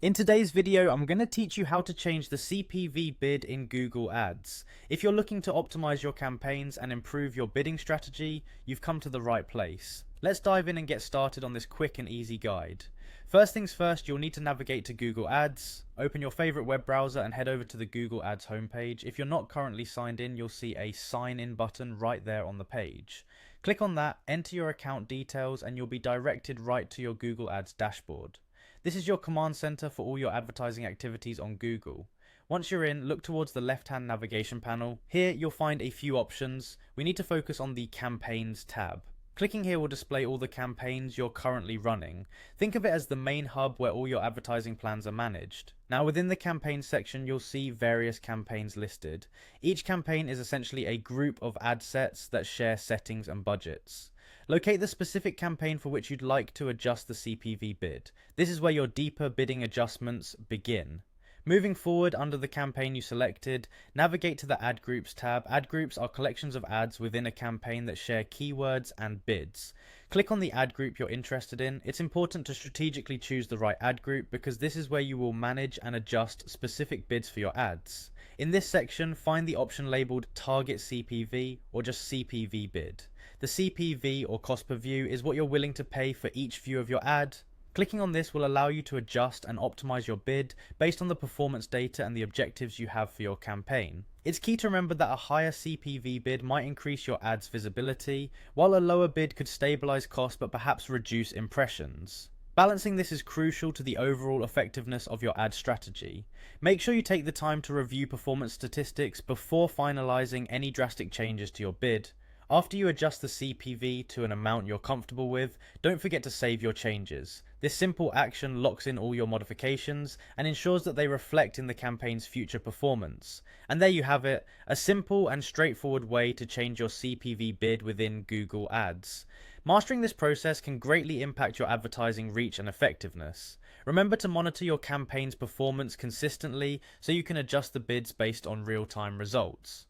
In today's video, I'm going to teach you how to change the CPV bid in Google Ads. If you're looking to optimize your campaigns and improve your bidding strategy, you've come to the right place. Let's dive in and get started on this quick and easy guide. First things first, you'll need to navigate to Google Ads. Open your favorite web browser and head over to the Google Ads homepage. If you're not currently signed in, you'll see a sign in button right there on the page. Click on that, enter your account details, and you'll be directed right to your Google Ads dashboard. This is your command center for all your advertising activities on Google. Once you're in, look towards the left-hand navigation panel. Here you'll find a few options. We need to focus on the Campaigns tab. Clicking here will display all the campaigns you're currently running. Think of it as the main hub where all your advertising plans are managed. Now within the campaigns section, you'll see various campaigns listed. Each campaign is essentially a group of ad sets that share settings and budgets. Locate the specific campaign for which you'd like to adjust the CPV bid. This is where your deeper bidding adjustments begin. Moving forward under the campaign you selected, navigate to the Ad Groups tab. Ad groups are collections of ads within a campaign that share keywords and bids. Click on the ad group you're interested in. It's important to strategically choose the right ad group because this is where you will manage and adjust specific bids for your ads. In this section, find the option labeled Target CPV or just CPV bid. The CPV or cost per view is what you're willing to pay for each view of your ad. Clicking on this will allow you to adjust and optimize your bid based on the performance data and the objectives you have for your campaign. It's key to remember that a higher CPV bid might increase your ad's visibility, while a lower bid could stabilize costs but perhaps reduce impressions. Balancing this is crucial to the overall effectiveness of your ad strategy. Make sure you take the time to review performance statistics before finalizing any drastic changes to your bid. After you adjust the CPV to an amount you're comfortable with, don't forget to save your changes. This simple action locks in all your modifications and ensures that they reflect in the campaign's future performance. And there you have it, a simple and straightforward way to change your CPV bid within Google Ads. Mastering this process can greatly impact your advertising reach and effectiveness. Remember to monitor your campaign's performance consistently so you can adjust the bids based on real-time results.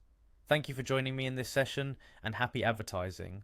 Thank you for joining me in this session, and happy advertising.